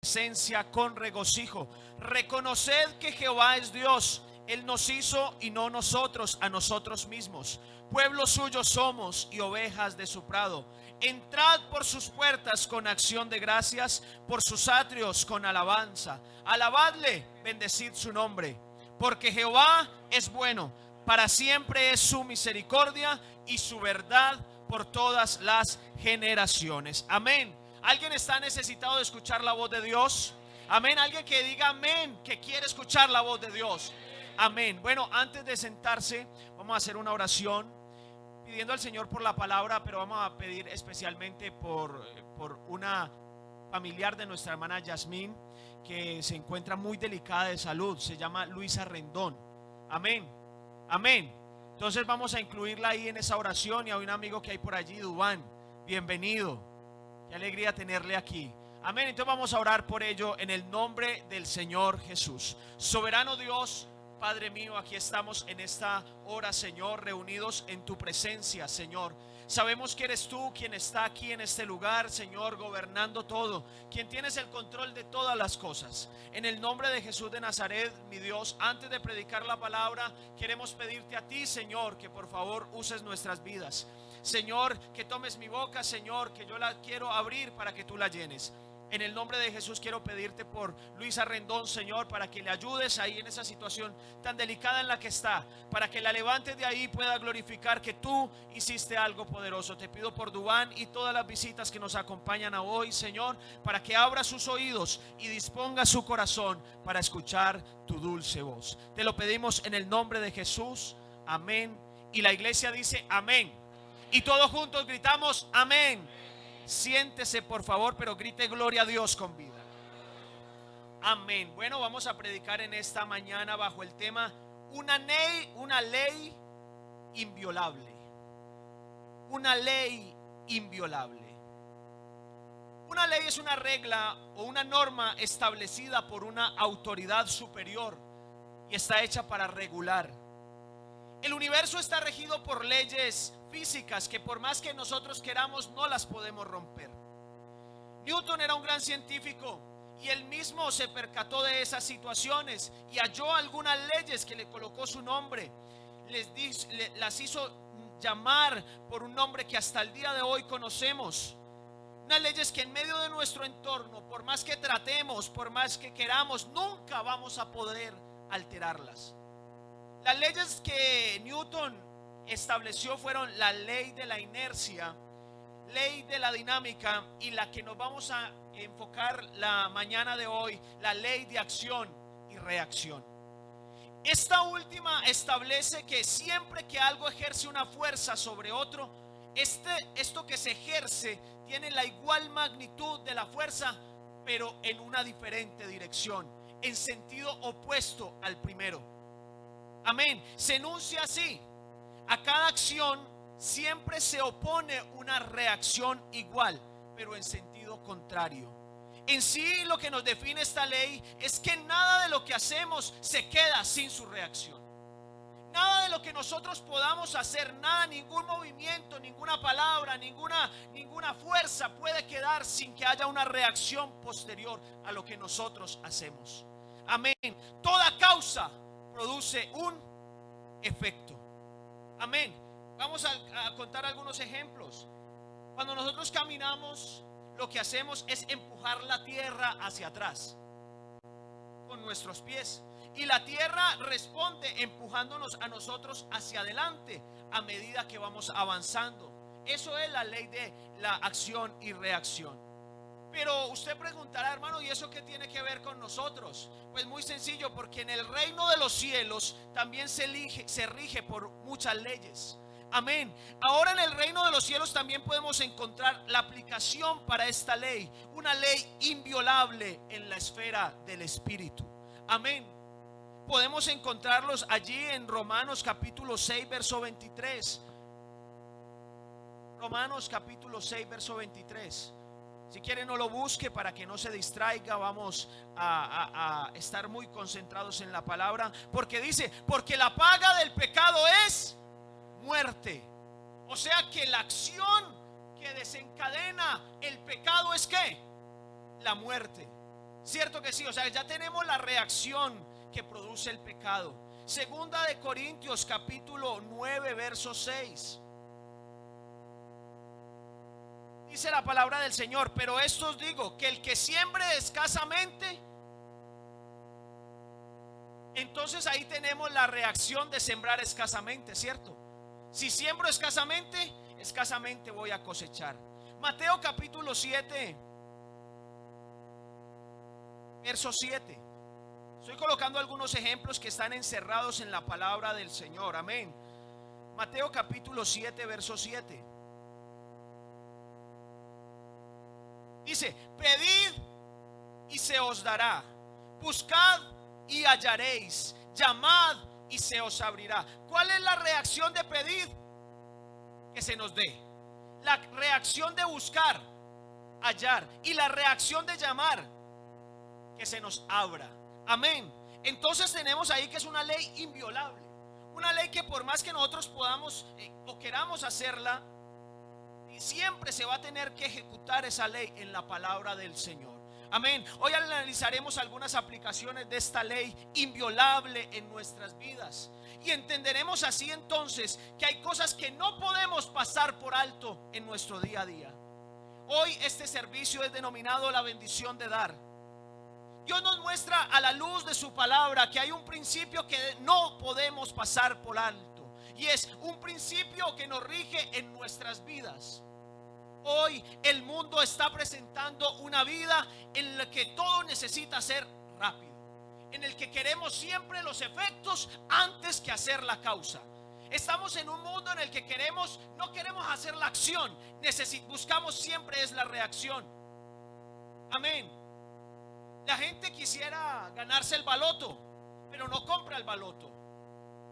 presencia con regocijo. Reconoced que Jehová es Dios. Él nos hizo y no nosotros a nosotros mismos. Pueblo suyo somos y ovejas de su prado. Entrad por sus puertas con acción de gracias, por sus atrios con alabanza. Alabadle, bendecid su nombre, porque Jehová es bueno, para siempre es su misericordia y su verdad por todas las generaciones. Amén. ¿Alguien está necesitado de escuchar la voz de Dios? Amén. Alguien que diga amén, que quiere escuchar la voz de Dios. Amén. Bueno, antes de sentarse, vamos a hacer una oración pidiendo al Señor por la palabra, pero vamos a pedir especialmente por una familiar de nuestra hermana Yasmín, que se encuentra muy delicada de salud. Se llama Luisa Rendón. Amén. Amén. Entonces vamos a incluirla ahí en esa oración. Y hay un amigo que hay por allí, Dubán. Bienvenido. Qué alegría tenerle aquí. Amén. Entonces vamos a orar por ello en el nombre del Señor Jesús. Soberano Dios, Padre mío, aquí estamos en esta hora, Señor, reunidos en tu presencia, Señor. Sabemos que eres tú quien está aquí en este lugar, Señor, gobernando todo, quien tienes el control de todas las cosas. En el nombre de Jesús de Nazaret, mi Dios, antes de predicar la palabra, queremos pedirte a ti, Señor, que por favor uses nuestras vidas. Señor, que tomes mi boca, Señor, que yo la quiero abrir para que tú la llenes. En el nombre de Jesús quiero pedirte por Luisa Rendón, Señor, para que le ayudes ahí en esa situación tan delicada en la que está, para que la levantes de ahí y pueda glorificar que tú hiciste algo poderoso. Te pido por Dubán y todas las visitas que nos acompañan a hoy, Señor, para que abra sus oídos y disponga su corazón para escuchar tu dulce voz. Te lo pedimos en el nombre de Jesús. Amén. Y la iglesia dice amén. Y todos juntos gritamos amén. Siéntese por favor, pero grite gloria a Dios con vida. Amén. Bueno, vamos a predicar en esta mañana bajo el tema una ley inviolable. Una ley inviolable. Una ley es una regla o una norma establecida por una autoridad superior y está hecha para regular. El universo está regido por leyes físicas que por más que nosotros queramos no las podemos romper. Newton era un gran científico y él mismo se percató de esas situaciones y halló algunas leyes que le colocó su nombre. Las hizo llamar por un nombre que hasta el día de hoy conocemos. Unas leyes que en medio de nuestro entorno, por más que tratemos, por más que queramos, nunca vamos a poder alterarlas. Las leyes que Newton estableció fueron la ley de la inercia, ley de la dinámica y la que nos vamos a enfocar la mañana de hoy, la ley de acción y reacción. Esta última establece que siempre que algo ejerce una fuerza sobre otro, esto que se ejerce tiene la igual magnitud de la fuerza, pero en una diferente dirección, en sentido opuesto al primero. Amén. Se enuncia así: a cada acción siempre se opone una reacción igual, pero en sentido contrario. En sí, lo que nos define esta ley es que nada de lo que hacemos se queda sin su reacción. Nada de lo que nosotros podamos hacer, nada, ningún movimiento, ninguna palabra, ninguna fuerza puede quedar sin que haya una reacción posterior a lo que nosotros hacemos. Amén. Toda causa produce un efecto. Amén. Vamos a contar algunos ejemplos. Cuando nosotros caminamos, lo que hacemos es empujar la tierra hacia atrás con nuestros pies, y la tierra responde empujándonos a nosotros hacia adelante a medida que vamos avanzando. Eso es la ley de la acción y reacción. Pero usted preguntará, hermano, ¿y eso qué tiene que ver con nosotros? Pues muy sencillo, porque en el reino de los cielos también se rige por muchas leyes. Amén. Ahora en el reino de los cielos también podemos encontrar la aplicación para esta ley, una ley inviolable en la esfera del espíritu. Amén. Podemos encontrarlos allí en Romanos capítulo 6 verso 23. Romanos capítulo 6 verso 23. Si quiere no lo busque para que no se distraiga. Vamos a estar muy concentrados en la palabra, porque dice: porque la paga del pecado es muerte. O sea que la acción que desencadena el pecado es ¿qué? La muerte. Cierto que sí, o sea, ya tenemos la reacción que produce el pecado. Segunda de Corintios capítulo 9 verso 6. Dice la palabra del Señor: pero esto os digo, que el que siembre escasamente, entonces ahí tenemos la reacción de sembrar escasamente, ¿cierto? Si siembro escasamente, escasamente voy a cosechar. Mateo capítulo 7 verso 7. Estoy colocando algunos ejemplos que están encerrados en la palabra del Señor. Amén. Mateo capítulo 7 verso 7. Dice: pedid y se os dará, buscad y hallaréis, llamad y se os abrirá. ¿Cuál es la reacción de pedir? Que se nos dé. La reacción de buscar, hallar. Y la reacción de llamar, que se nos abra. Amén. Entonces tenemos ahí que es una ley inviolable. Una ley que por más que nosotros podamos o queramos hacerla, siempre se va a tener que ejecutar esa ley en la palabra del Señor. Amén. Hoy analizaremos algunas aplicaciones de esta ley inviolable en nuestras vidas. Y entenderemos así entonces que hay cosas que no podemos pasar por alto en nuestro día a día. Hoy este servicio es denominado la bendición de dar. Dios nos muestra a la luz de su palabra que hay un principio que no podemos pasar por alto. Y es un principio que nos rige en nuestras vidas. Hoy el mundo está presentando una vida en la que todo necesita ser rápido, en el que queremos siempre los efectos antes que hacer la causa. Estamos en un mundo en el que no queremos hacer la acción, buscamos siempre es la reacción. Amén. La gente quisiera ganarse el baloto, pero no compra el baloto.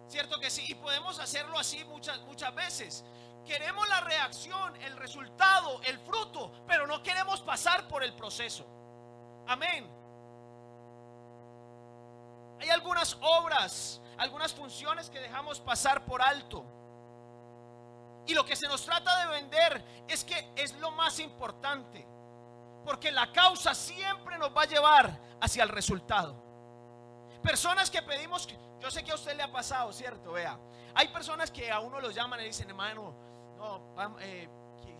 Cierto que sí, y podemos hacerlo así muchas veces. Queremos la reacción, el resultado, el fruto, pero no queremos pasar por el proceso. Amén. Hay algunas obras, algunas funciones que dejamos pasar por alto. Y lo que se nos trata de vender es que es lo más importante, porque la causa siempre nos va a llevar hacia el resultado. Personas que pedimos, yo sé que a usted le ha pasado, ¿cierto? Vea, hay personas que a uno los llaman y dicen: hermano, no,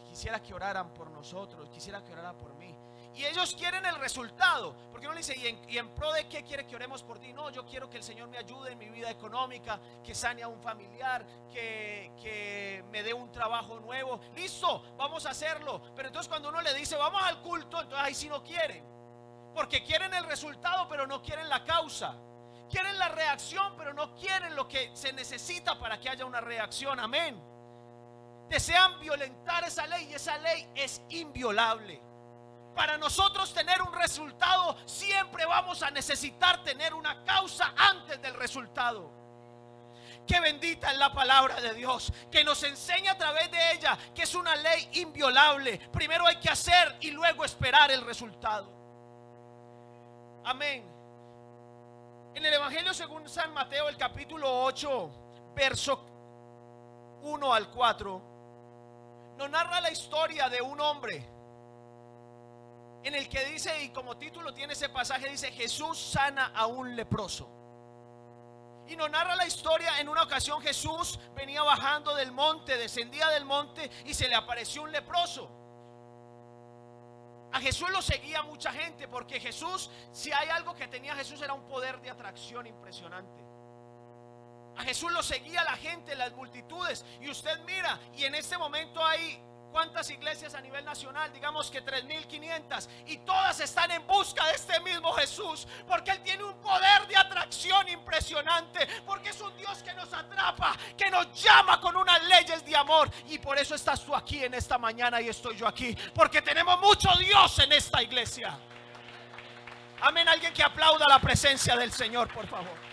quisiera que oraran por nosotros, quisiera que oraran por mí. Y ellos quieren el resultado, porque uno le dice: ¿y en pro de qué quiere que oremos por ti? No, yo quiero que el Señor me ayude en mi vida económica, que sane a un familiar, que me dé un trabajo nuevo. Listo, vamos a hacerlo. Pero entonces cuando uno le dice: vamos al culto, entonces ahí sí no quieren, porque quieren el resultado pero no quieren la causa. Quieren la reacción pero no quieren lo que se necesita para que haya una reacción. Amén. Desean violentar esa ley, y esa ley es inviolable. Para nosotros tener un resultado, siempre vamos a necesitar tener una causa antes del resultado. Qué bendita es la palabra de Dios, que nos enseña a través de ella que es una ley inviolable. Primero hay que hacer y luego esperar el resultado. Amén. En el Evangelio según San Mateo, el capítulo 8, verso 1 al 4, nos narra la historia de un hombre en el que dice, y como título tiene ese pasaje, dice: Jesús sana a un leproso. Y nos narra la historia. En una ocasión Jesús venía bajando del monte, descendía del monte, y se le apareció un leproso. A Jesús lo seguía mucha gente, porque Jesús, si hay algo que tenía Jesús, era un poder de atracción impresionante. A Jesús lo seguía la gente, las multitudes. Y usted mira, y en este momento hay ¿cuántas iglesias a nivel nacional? Digamos que 3.500, y todas están en busca de este mismo Jesús, porque Él tiene un poder de atracción impresionante, porque es un Dios que nos atrapa, que nos llama con unas leyes de amor. Y por eso estás tú aquí en esta mañana y estoy yo aquí, porque tenemos mucho Dios en esta iglesia. Amén. Alguien que aplauda la presencia del Señor, por favor.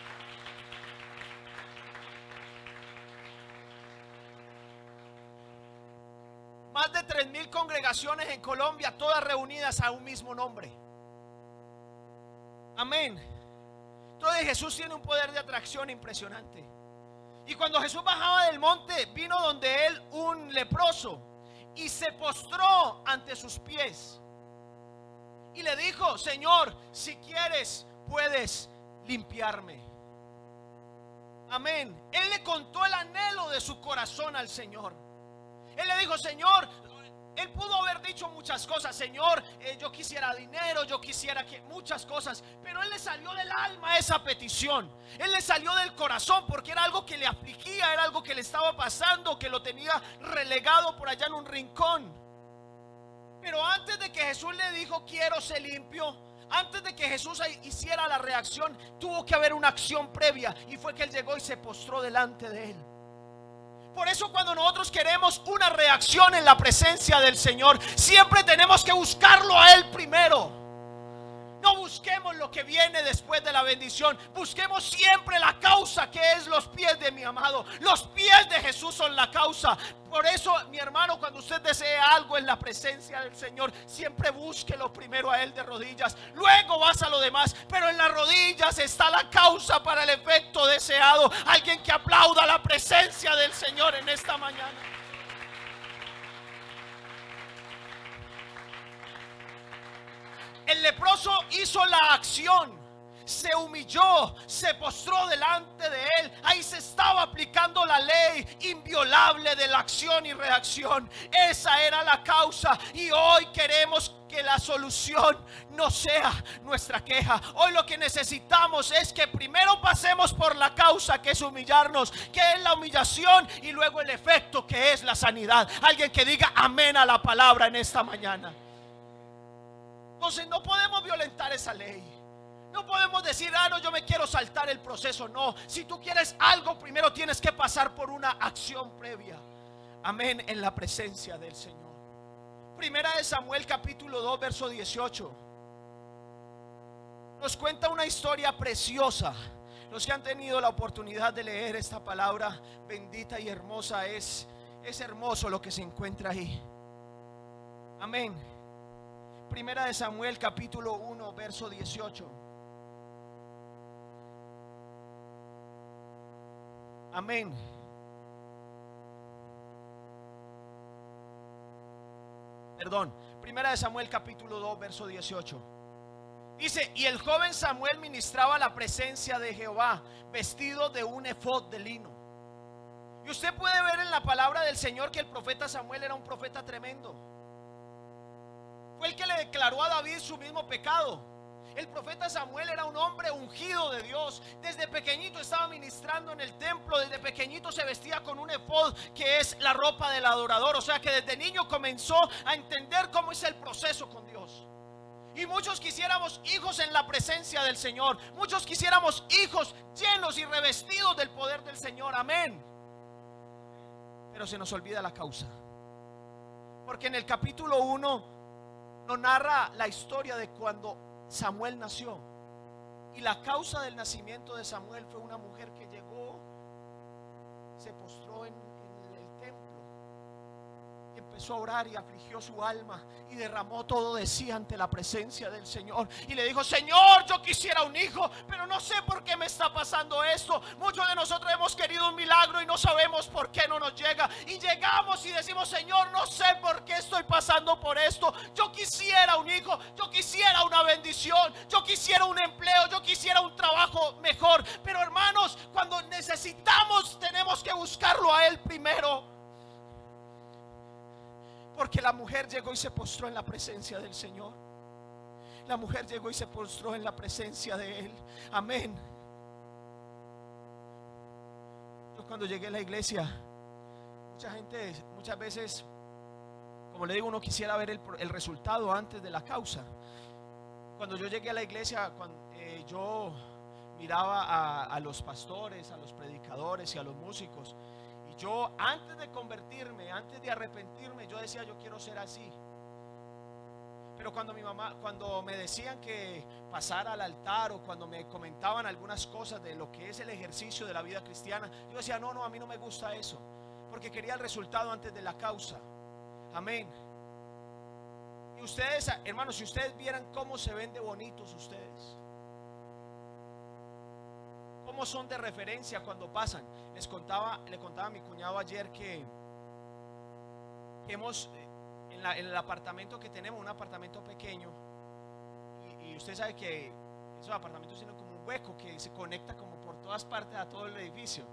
Más de 3.000 congregaciones en Colombia, todas reunidas a un mismo nombre. Amén. Entonces Jesús tiene un poder de atracción impresionante. Y cuando Jesús bajaba del monte, vino donde él un leproso y se postró ante sus pies. y le dijo: Señor, si quieres, puedes limpiarme. Amén. Él le contó el anhelo de su corazón al Señor. Él le dijo: Señor, él pudo haber dicho muchas cosas. Señor, yo quisiera dinero, yo quisiera que muchas cosas, pero él le salió del alma esa petición. Él le salió del corazón porque era algo que le afligía, era algo que le estaba pasando, que lo tenía relegado por allá en un rincón. Pero antes de que Jesús le dijo: quiero ser limpio, antes de que Jesús hiciera la reacción, tuvo que haber una acción previa, y fue que él llegó y se postró delante de él. Por eso cuando nosotros queremos una reacción en la presencia del Señor, siempre tenemos que buscarlo a Él primero. No busquemos lo que viene después de la bendición. Busquemos siempre la causa, que es los pies de mi amado. Los pies de Jesús son la causa. Por eso, mi hermano, cuando usted desee algo en la presencia del Señor, siempre búsquelo primero a Él de rodillas. Luego vas a lo demás, pero en las rodillas está la causa para el efecto deseado. Alguien que aplauda la presencia del Señor en esta mañana. El leproso hizo la acción, se humilló, se postró delante de él. Ahí se estaba aplicando la ley inviolable de la acción y reacción. Esa era la causa, y hoy queremos que la solución no sea nuestra queja. Hoy lo que necesitamos es que primero pasemos por la causa, que es humillarnos, que es la humillación, y luego el efecto, que es la sanidad. Alguien que diga amén a la palabra en esta mañana. Entonces no podemos violentar esa ley. No podemos decir: no, yo me quiero saltar el proceso. No, si tú quieres algo, primero tienes que pasar por una acción previa. Amén, en la presencia del Señor. Primera de Samuel capítulo 2 verso 18 nos cuenta una historia preciosa. Los que han tenido la oportunidad de leer esta palabra bendita y hermosa, es hermoso lo que se encuentra ahí. Amén. Primera de Samuel capítulo 1 verso 18. Amén. Perdón, Primera de Samuel capítulo 2 verso 18. Dice: y el joven Samuel ministraba la presencia de Jehová, vestido de un efod de lino. Y usted puede ver en la palabra del Señor que el profeta Samuel era un profeta tremendo. Fue el que le declaró a David su mismo pecado. El profeta Samuel era un hombre ungido de Dios. Desde pequeñito estaba ministrando en el templo. Desde pequeñito se vestía con un efod, que es la ropa del adorador. O sea que desde niño comenzó a entender cómo es el proceso con Dios. Y muchos quisiéramos hijos en la presencia del Señor. Muchos quisiéramos hijos llenos y revestidos del poder del Señor. Amén. Pero se nos olvida la causa. Porque en el capítulo 1 nos narra la historia de cuando Samuel nació. Y la causa del nacimiento de Samuel fue una mujer que llegó, se postró en el templo, y empezó a orar y afligió su alma y derramó todo de sí ante la presencia del Señor. Y le dijo: Señor, yo quisiera un hijo, pero no sé por qué me está pasando esto. Muchos de nosotros hemos querido un milagro y no sabemos por qué no nos llega. Y llegamos y decimos: Señor, no sé por qué estoy pasando por esto. Yo quisiera un hijo, yo quisiera una bendición, yo quisiera un empleo, yo quisiera un trabajo mejor. Pero hermanos, cuando necesitamos, tenemos que buscarlo a Él primero. Porque la mujer llegó y se postró en la presencia del Señor. La mujer llegó y se postró en la presencia de Él. Amén. Yo cuando llegué a la iglesia, mucha gente, muchas veces, como le digo, uno quisiera ver el resultado antes de la causa. Cuando yo llegué a la iglesia, yo miraba a los pastores, a los predicadores y a los músicos. Yo, antes de convertirme, antes de arrepentirme, yo decía: yo quiero ser así. Pero cuando me decían que pasara al altar, o cuando me comentaban algunas cosas de lo que es el ejercicio de la vida cristiana, yo decía: no, a mí no me gusta eso, porque quería el resultado antes de la causa. Amén. Y ustedes, hermanos, si ustedes vieran cómo se ven de bonitos ustedes, cómo son de referencia cuando pasan. Le contaba a mi cuñado ayer que hemos, en el apartamento que tenemos, un apartamento pequeño, y usted sabe que esos apartamentos tienen como un hueco que se conecta como por todas partes a todo el edificio.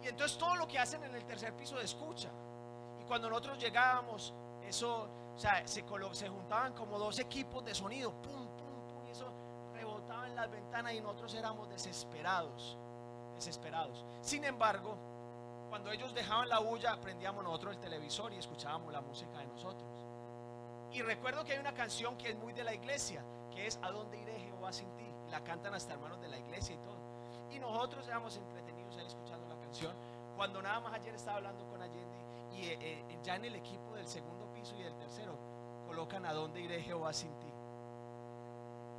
Y entonces todo lo que hacen en el tercer piso se escucha. Y cuando nosotros llegábamos, eso, o sea, se juntaban como dos equipos de sonido, pum, pum, pum, y eso rebotaba en las ventanas y nosotros éramos desesperados. Sin embargo, cuando ellos dejaban la bulla, prendíamos nosotros el televisor y escuchábamos la música de nosotros. Y recuerdo que hay una canción que es muy de la iglesia, que es ¿A dónde iré, Jehová, sin ti? Y la cantan hasta hermanos de la iglesia y todo. Y nosotros éramos entretenidos ahí escuchando la canción. Cuando nada más ayer estaba hablando con Allende y ya en el equipo del segundo piso y del tercero colocan ¿A dónde iré, Jehová, sin ti?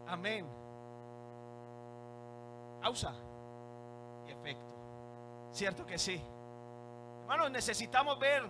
Amén. Causa y efecto. ¿Cierto que sí? Hermanos, necesitamos ver,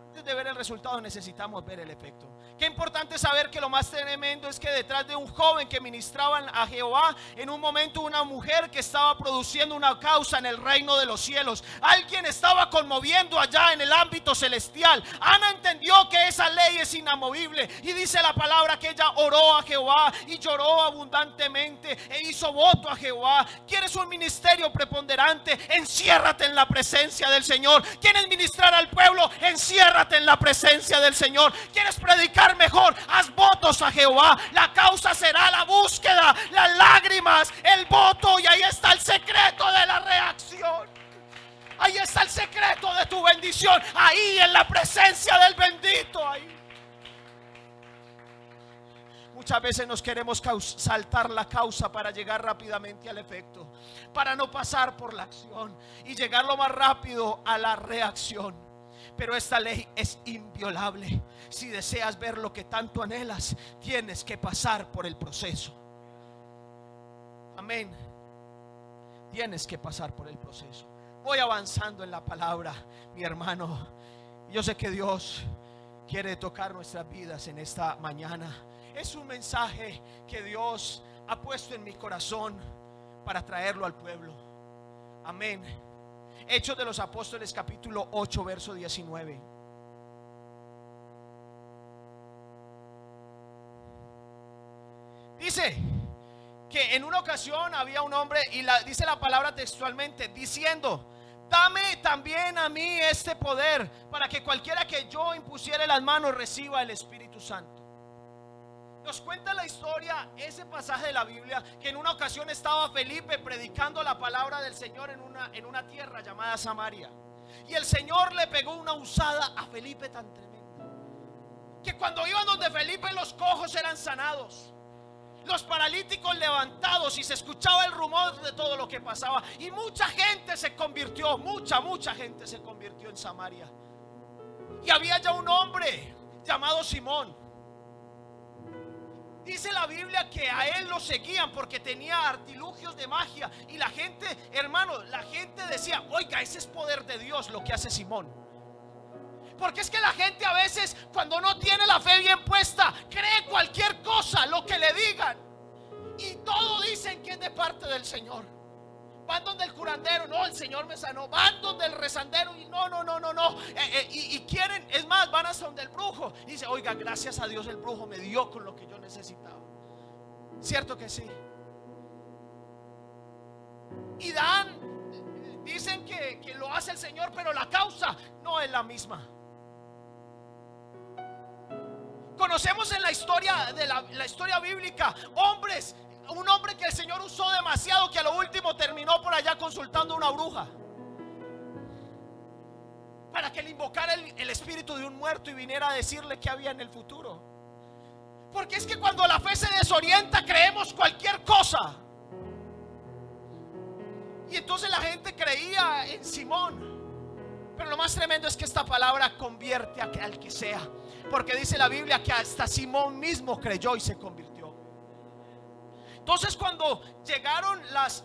antes de ver el resultado, necesitamos ver el efecto. Qué importante saber que lo más tremendo es que detrás de un joven que ministraba a Jehová, en un momento una mujer que estaba produciendo una causa en el reino de los cielos. Alguien estaba conmoviendo allá en el ámbito celestial. Ana entendió que esa ley es inamovible y dice la palabra que ella oró a Jehová y lloró abundantemente e hizo voto a Jehová. ¿Quieres un ministerio preponderante? Enciérrate en la presencia del Señor. ¿Quieres ministrar al pueblo? Enciérrate en la presencia del Señor. ¿Quieres predicar mejor? Haz votos a Jehová. La causa será la búsqueda, las lágrimas, el voto, y ahí está el secreto de la reacción. Ahí está el secreto de tu bendición, ahí en la presencia del bendito. Ahí. Muchas veces nos queremos saltar la causa para llegar rápidamente al efecto, para no pasar por la acción y llegar lo más rápido a la reacción. Pero esta ley es inviolable. Si deseas ver lo que tanto anhelas, tienes que pasar por el proceso. Amén. Tienes que pasar por el proceso. Voy avanzando en la palabra, mi hermano. Yo sé que Dios quiere tocar nuestras vidas en esta mañana. Es un mensaje que Dios ha puesto en mi corazón para traerlo al pueblo. Amén. Hechos de los Apóstoles, capítulo 8, verso 19. Dice que en una ocasión había un hombre, y dice la palabra textualmente, diciendo: dame también a mí este poder, para que cualquiera que yo impusiere las manos reciba el Espíritu Santo. Nos cuenta la historia, ese pasaje de la Biblia, que en una ocasión estaba Felipe predicando la palabra del Señor en una tierra llamada Samaria. Y el Señor le pegó una usada a Felipe tan tremenda, que cuando iban donde Felipe, los cojos eran sanados, los paralíticos levantados, y se escuchaba el rumor de todo lo que pasaba. Y mucha gente se convirtió, mucha gente se convirtió en Samaria. Y había ya un hombre llamado Simón. Dice la Biblia que a él lo seguían porque tenía artilugios de magia. Y la gente, hermano, la gente decía: oiga, ese es poder de Dios lo que hace Simón. Porque es que la gente a veces, cuando no tiene la fe bien puesta, cree cualquier cosa, lo que le digan, y todo dicen que es de parte del Señor. Van donde el curandero: no, el Señor me sanó. Van donde el rezandero: y no. Y quieren, es más, van hasta donde el brujo y dice: oiga, gracias a Dios el brujo me dio con lo que yo necesitaba. ¿Cierto que sí? Y dicen que lo hace el Señor, pero la causa no es la misma. Conocemos en la historia de la historia bíblica hombres. Un hombre que el Señor usó demasiado, que a lo último terminó por allá consultando a una bruja para que le invocara el espíritu de un muerto y viniera a decirle qué había en el futuro. Porque es que cuando la fe se desorienta, creemos cualquier cosa. Y entonces la gente creía en Simón. Pero lo más tremendo es que esta palabra convierte al que sea, porque dice la Biblia que hasta Simón mismo creyó y se convirtió. Entonces, cuando llegaron las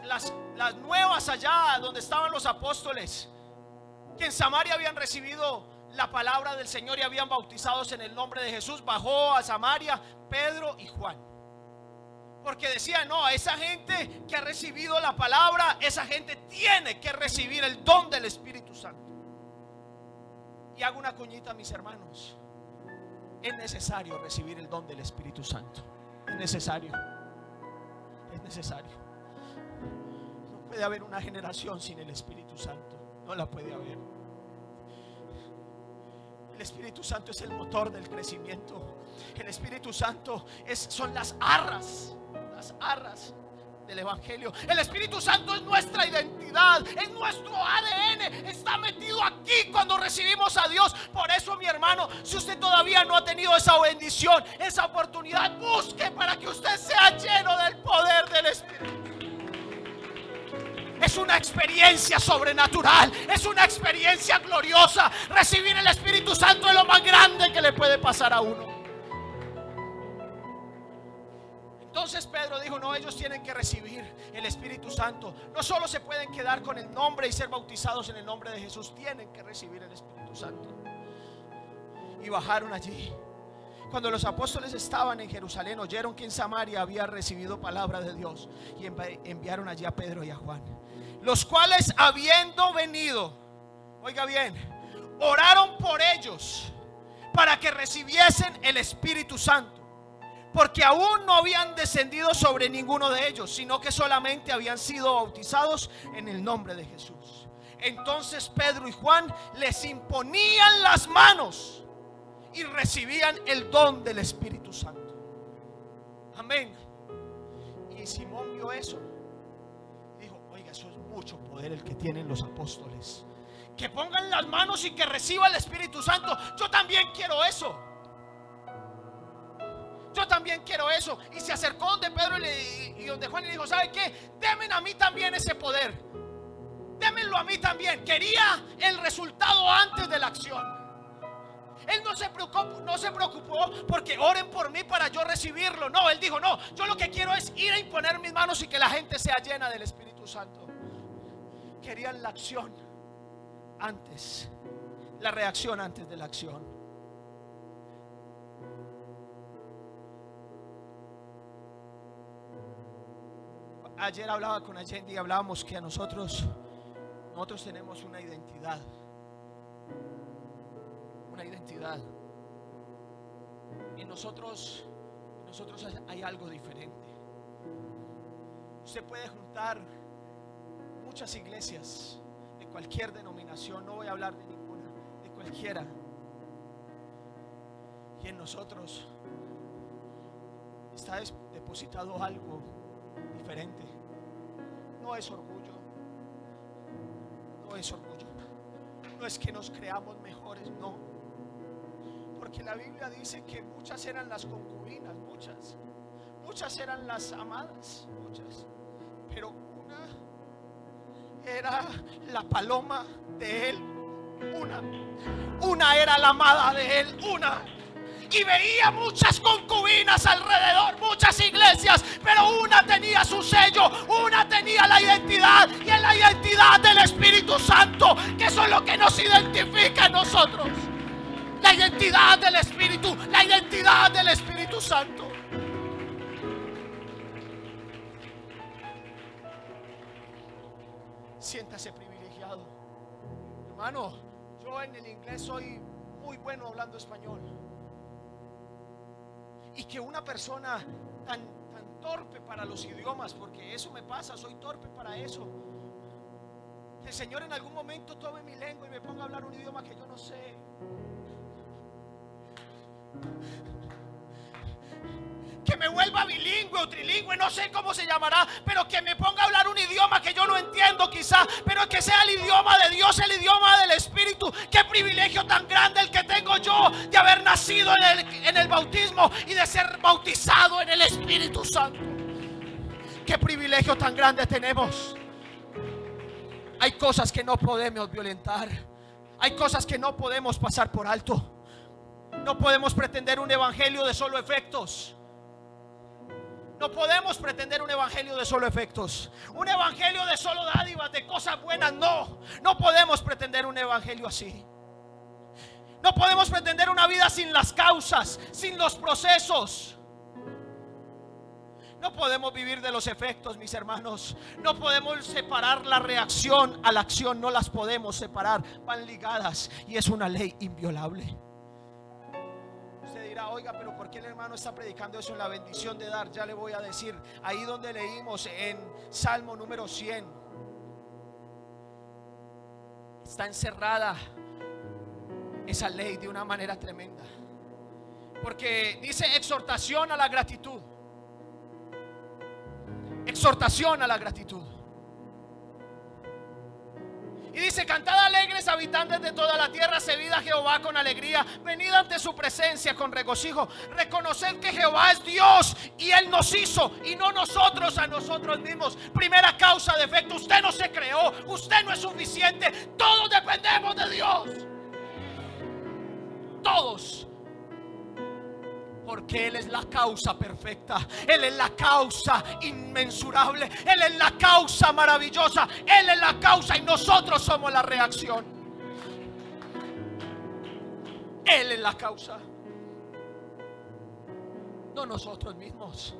nuevas allá donde estaban los apóstoles, que en Samaria habían recibido la palabra del Señor y habían bautizados en el nombre de Jesús, bajó a Samaria Pedro y Juan. Porque decían: no, esa gente que ha recibido la palabra, esa gente tiene que recibir el don del Espíritu Santo. Y hago una cuñita, mis hermanos: es necesario recibir el don del Espíritu Santo. Es necesario. Es necesario. No puede haber una generación sin el Espíritu Santo. No la puede haber. El Espíritu Santo es el motor del crecimiento. El Espíritu Santo son las arras del Evangelio. El Espíritu Santo es nuestra identidad, es nuestro ADN, está metido aquí cuando recibimos a Dios. Por eso, mi hermano, si usted todavía no ha tenido esa bendición, esa oportunidad, busque para que usted sea lleno del poder del Espíritu. Es una experiencia sobrenatural, es una experiencia gloriosa. Recibir el Espíritu Santo es lo más grande que le puede pasar a uno. Entonces Pedro dijo: no, ellos tienen que recibir el Espíritu Santo. No solo se pueden quedar con el nombre y ser bautizados en el nombre de Jesús, tienen que recibir el Espíritu Santo. Y bajaron allí. Cuando los apóstoles estaban en Jerusalén, oyeron que en Samaria había recibido palabra de Dios, y enviaron allí a Pedro y a Juan, los cuales, habiendo venido, oiga bien, oraron por ellos para que recibiesen el Espíritu Santo, porque aún no habían descendido sobre ninguno de ellos, sino que solamente habían sido bautizados en el nombre de Jesús. Entonces Pedro y Juan les imponían las manos y recibían el don del Espíritu Santo. Amén. Y Simón vio eso. Dijo: oiga, eso es mucho poder el que tienen los apóstoles. Que pongan las manos y que reciba el Espíritu Santo. Yo también quiero eso. Yo también quiero eso. Y se acercó donde Pedro y donde Juan y le dijo: ¿sabe qué? Denme a mí también ese poder. Démenlo a mí también. Quería el resultado antes de la acción. Él no se preocupó porque oren por mí para yo recibirlo. No, él dijo: no, yo lo que quiero es ir a imponer mis manos y que la gente sea llena del Espíritu Santo. Querían la acción antes, la reacción antes de la acción. Ayer hablaba con Allende y hablábamos que nosotros tenemos una identidad. Una identidad. En nosotros hay algo diferente. Usted puede juntar muchas iglesias de cualquier denominación, no voy a hablar de ninguna, de cualquiera, y en nosotros está depositado algo diferente. No es orgullo, no es orgullo, no es que nos creamos mejores, no. Porque la Biblia dice que muchas eran las concubinas, muchas eran las amadas, muchas, pero una era la paloma de él, una era la amada de él, y veía muchas concubinas alrededor, muchas iglesias, pero una tenía su sello, una tenía la identidad, y es la identidad del Espíritu Santo, que eso es lo que nos identifica a nosotros. La identidad del Espíritu, la identidad del Espíritu Santo. Siéntase privilegiado, hermano. Yo en el inglés soy muy bueno hablando español, y que una persona tan torpe para los idiomas, porque eso me pasa, soy torpe para eso, que el Señor en algún momento tome mi lengua y me ponga a hablar un idioma que yo no sé, que me vuelva bilingüe o trilingüe, no sé cómo se llamará, pero que me ponga a hablar un idioma que yo no entiendo quizá, pero que sea el idioma de Dios, el idioma del Espíritu. Qué privilegio tan grande el que tengo yo de haber nacido en el bautismo y de ser bautizado en el Espíritu Santo. Qué privilegio tan grande tenemos. Hay cosas que no podemos violentar, hay cosas que no podemos pasar por alto. No podemos pretender un evangelio de solo efectos. No podemos pretender un evangelio de solo efectos, un evangelio de solo dádivas, de cosas buenas. No podemos pretender un evangelio así. No podemos pretender una vida sin las causas, sin los procesos. No podemos vivir de los efectos, mis hermanos. No podemos separar la reacción a la acción. No las podemos separar, van ligadas, y es una ley inviolable. Usted dirá: dirá, oiga, pero ¿por qué el hermano está predicando eso en la bendición de dar? Ya le voy a decir, ahí donde leímos en Salmo número 100, está encerrada esa ley de una manera tremenda, porque dice exhortación a la gratitud, exhortación a la gratitud. Y dice, cantad alegres habitantes de toda la tierra, servid a Jehová con alegría, venid ante su presencia con regocijo, reconoced que Jehová es Dios y Él nos hizo y no nosotros a nosotros mismos. Primera causa de efecto: usted no se creó, usted no es suficiente, todos dependemos de Dios, todos. Porque Él es la causa perfecta, Él es la causa inmensurable, Él es la causa maravillosa, Él es la causa y nosotros somos la reacción. Él es la causa, no nosotros mismos.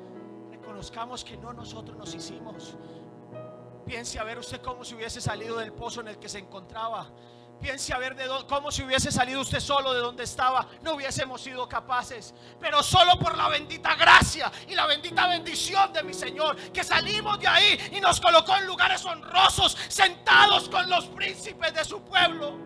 Reconozcamos que no nosotros nos hicimos. Piense a ver usted cómo si hubiese salido del pozo en el que se encontraba. Piense a ver cómo si hubiese salido usted solo de donde estaba. No hubiésemos sido capaces, pero solo por la bendita gracia y la bendita bendición de mi Señor, que salimos de ahí y nos colocó en lugares honrosos, sentados con los príncipes de su pueblo,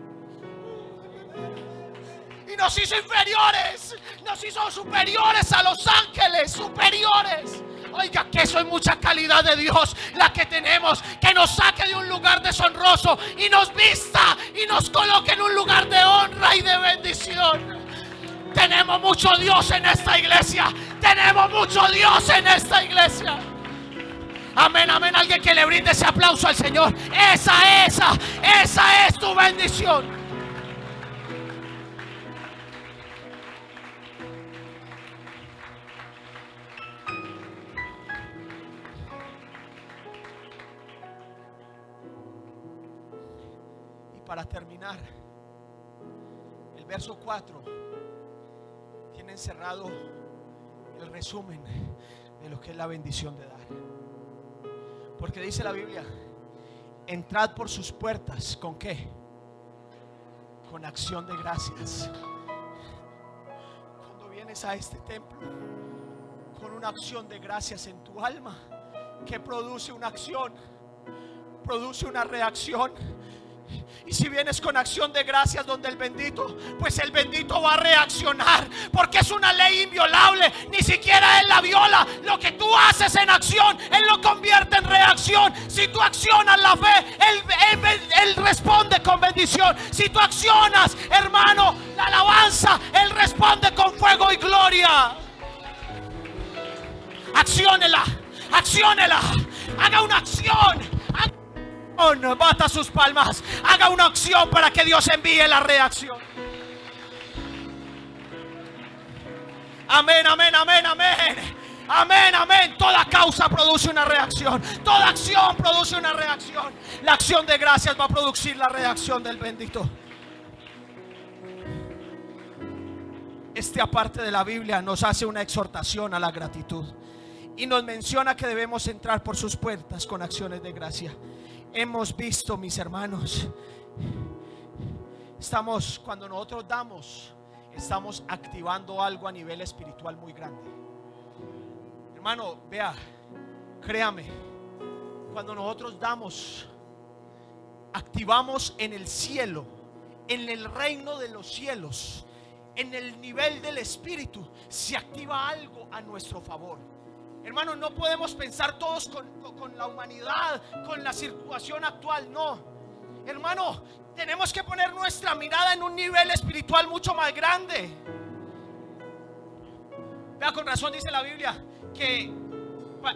y nos hizo inferiores, nos hizo superiores a los ángeles, superiores. Oiga, que eso es mucha calidad de Dios la que tenemos, que nos saque de un lugar deshonroso y nos vista y nos coloque en un lugar de honra y de bendición. Tenemos mucho Dios en esta iglesia, tenemos mucho Dios en esta iglesia. Amén, amén. Alguien que le brinde ese aplauso al Señor. Esa es tu bendición. Para terminar, el verso 4 tiene encerrado el resumen de lo que es la bendición de dar. Porque dice la Biblia: entrad por sus puertas, ¿con qué? Con acción de gracias. Cuando vienes a este templo con una acción de gracias en tu alma, que produce una acción, produce una reacción. Y si vienes con acción de gracias donde el bendito, pues el bendito va a reaccionar, porque es una ley inviolable. Ni siquiera Él la viola. Lo que tú haces en acción, Él lo convierte en reacción. Si tú accionas la fe, Él responde con bendición. Si tú accionas, hermano, la alabanza, Él responde con fuego y gloria. Acciónela, acciónela. Haga una acción. Bata sus palmas, haga una acción para que Dios envíe la reacción. Amén, amén, amén, amén. Amén, amén. Toda causa produce una reacción, toda acción produce una reacción. La acción de gracias va a producir la reacción del bendito. Esta parte de la Biblia nos hace una exhortación a la gratitud y nos menciona que debemos entrar por sus puertas con acciones de gracia. Hemos visto, mis hermanos, cuando nosotros damos, estamos activando algo a nivel espiritual muy grande. Hermano, vea, créame, cuando nosotros damos, activamos en el cielo, en el reino de los cielos, en el nivel del espíritu, se activa algo a nuestro favor. Hermanos, no podemos pensar todos con la humanidad, con la situación actual, no. Hermano, tenemos que poner nuestra mirada en un nivel espiritual mucho más grande. Vea, con razón dice la Biblia que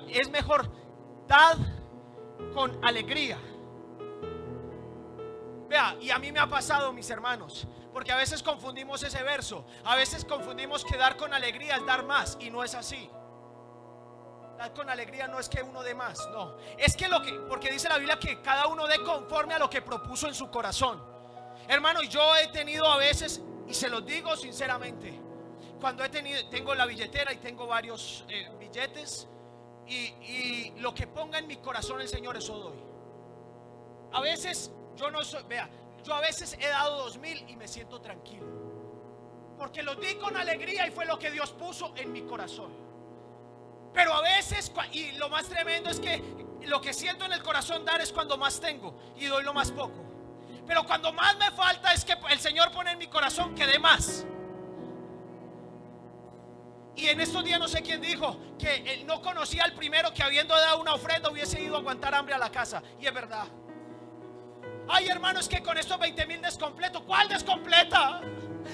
es mejor dar con alegría. Vea, y a mí me ha pasado, mis hermanos, porque a veces confundimos ese verso. A veces confundimos que dar con alegría es dar más, y no es así. Dar con alegría no es que uno dé más, no. Es que porque dice la Biblia que cada uno dé conforme a lo que propuso en su corazón. Hermano, yo he tenido a veces, y se los digo sinceramente, cuando tengo la billetera y tengo varios billetes, y lo que ponga en mi corazón el Señor, eso doy. A veces yo a veces he dado 2,000 y me siento tranquilo. porque los di con alegría y fue lo que Dios puso en mi corazón. Pero a veces, y lo más tremendo es que lo que siento en el corazón dar es cuando más tengo y doy lo más poco. Pero cuando más me falta es que el Señor pone en mi corazón que dé más. Y en estos días no sé quién dijo que no conocía al primero que habiendo dado una ofrenda hubiese ido a aguantar hambre a la casa. Y es verdad. Ay, hermano, es que con estos 20,000 descompleto. ¿Cuál descompleta?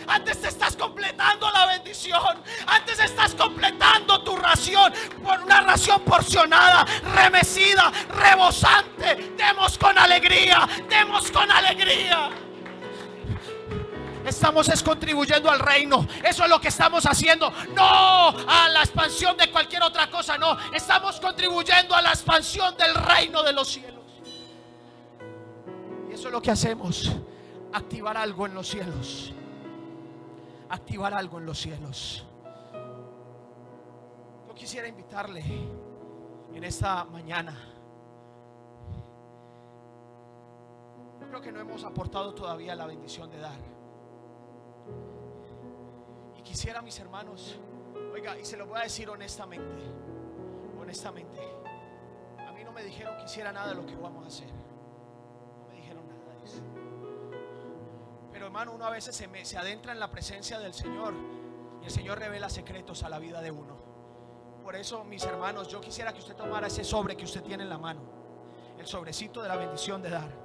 Antes te estás completando la bendición. Antes estás completando tu ración, por una ración porcionada, remecida, rebosante. Demos con alegría, demos con alegría. Estamos contribuyendo al reino. Eso es lo que estamos haciendo. No a la expansión de cualquier otra cosa. No, estamos contribuyendo a la expansión del reino de los cielos. Y eso es lo que hacemos. Activar algo en los cielos. Activar algo en los cielos. Yo quisiera invitarle en esta mañana. Yo creo que no hemos aportado todavía la bendición de dar. Y quisiera, mis hermanos, oiga, y se lo voy a decir honestamente, a mí no me dijeron que hiciera nada de lo que vamos a hacer. No me dijeron nada de eso. Pero hermano, uno a veces se adentra en la presencia del Señor y el Señor revela secretos a la vida de uno. Por eso, mis hermanos, yo quisiera que usted tomara ese sobre que usted tiene en la mano, el sobrecito de la bendición de dar.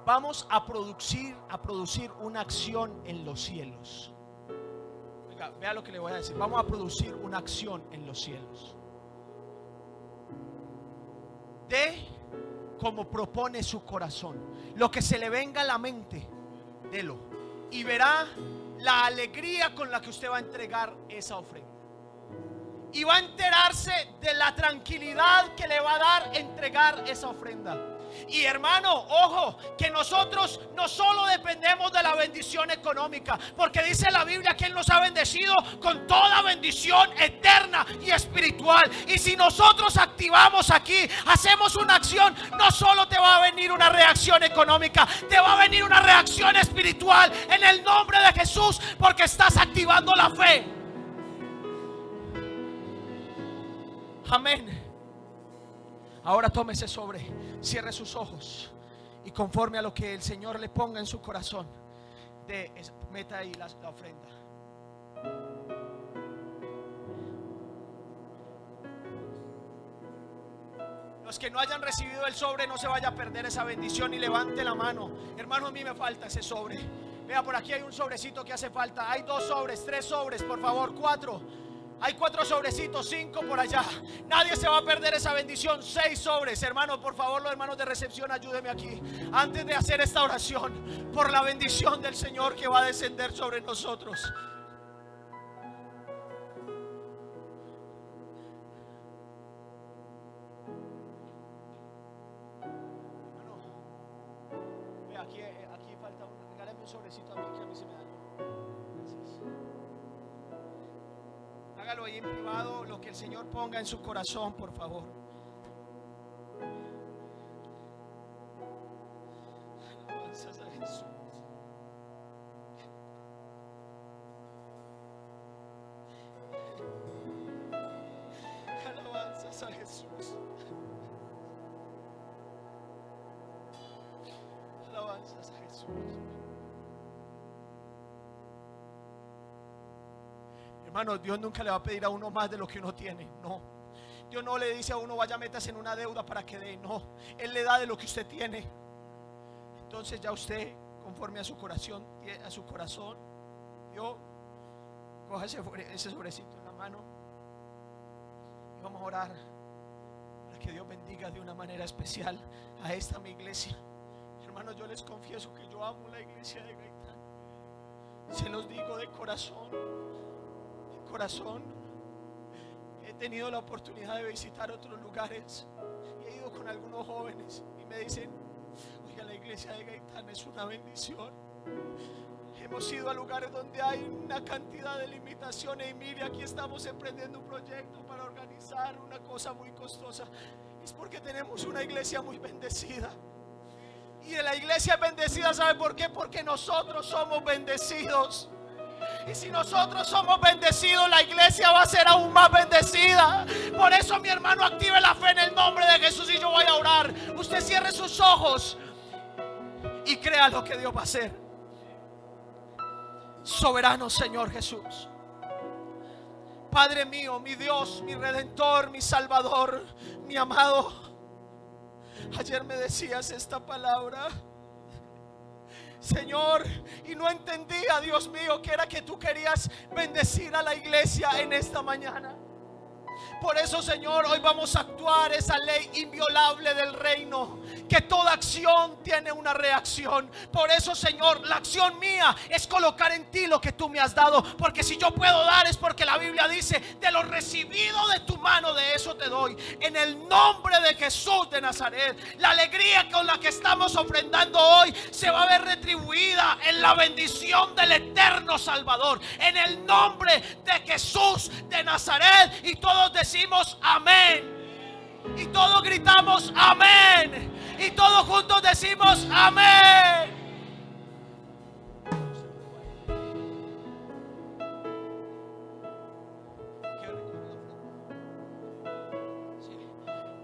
Vamos a producir una acción en los cielos. Oiga, vea lo que le voy a decir. Vamos a producir una acción en los cielos. De como propone su corazón. Lo que se le venga a la mente, délo. Y verá la alegría con la que usted va a entregar esa ofrenda. Y va a enterarse de la tranquilidad que le va a dar entregar esa ofrenda. Y hermano, ojo, que nosotros no solo dependemos de la bendición económica, porque dice la Biblia que Él nos ha bendecido con toda bendición eterna y espiritual. Y si nosotros activamos aquí, hacemos una acción, no solo te va a venir una reacción económica, te va a venir una reacción espiritual en el nombre de Jesús, porque estás activando la fe. Amén. Ahora tome ese sobre, cierre sus ojos y conforme a lo que el Señor le ponga en su corazón, meta ahí la ofrenda. Los que no hayan recibido el sobre, no se vaya a perder esa bendición y levante la mano. Hermano, a mí me falta ese sobre. Vea, por aquí hay un sobrecito que hace falta. Hay 2 sobres, 3 sobres, por favor, 4. Hay 4 sobrecitos, 5 por allá. Nadie se va a perder esa bendición. 6 sobres, hermano, por favor, los hermanos de recepción, ayúdenme aquí. Antes de hacer esta oración, por la bendición del Señor que va a descender sobre nosotros. Hermano, ve, aquí falta regálame un sobrecito a mí, que a mí se me dañó. Gracias. Hágalo ahí en privado, lo que el Señor ponga en su corazón, por favor. Alabanzas a Jesús. Alabanzas a Jesús. Alabanzas a Jesús. Hermano, Dios nunca le va a pedir a uno más de lo que uno tiene. No. Dios no le dice a uno, vaya, métase en una deuda para que dé. No. Él le da de lo que usted tiene. Entonces ya usted, conforme a su corazón, yo coja ese sobrecito en la mano y vamos a orar para que Dios bendiga de una manera especial a esta mi iglesia. Hermanos, yo les confieso que yo amo la iglesia de Gaitán. Se los digo de corazón. He tenido la oportunidad de visitar otros lugares y he ido con algunos jóvenes y me dicen, oiga, la iglesia de Gaitán es una bendición. Hemos ido a lugares donde hay una cantidad de limitaciones y mire, aquí estamos emprendiendo un proyecto para organizar una cosa muy costosa. Es porque tenemos una iglesia muy bendecida. Y la iglesia es bendecida, ¿sabe por qué? Porque nosotros somos bendecidos. Y si nosotros somos bendecidos, la iglesia va a ser aún más bendecida. Por eso, mi hermano, active la fe en el nombre de Jesús y yo voy a orar. Usted cierre sus ojos y crea lo que Dios va a hacer. Soberano Señor Jesús, Padre mío, mi Dios, mi Redentor, mi Salvador, mi amado. Ayer me decías esta palabra, Señor, y no entendía, Dios mío, que era que tú querías bendecir a la iglesia en esta mañana. Por eso, Señor, hoy vamos a actuar esa ley inviolable del reino, que toda acción tiene una reacción. Por eso, Señor, la acción mía es colocar en ti lo que tú me has dado, porque si yo puedo dar es porque la Biblia dice: de lo recibido de tu mano, de eso te doy. En el nombre de Jesús de Nazaret, la alegría con la que estamos ofrendando hoy se va a ver retribuida en la bendición del eterno Salvador, en el nombre de Jesús de Nazaret. Y todos decimos amén, y todos gritamos amén, y todos juntos decimos amén.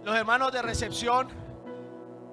Los hermanos de recepción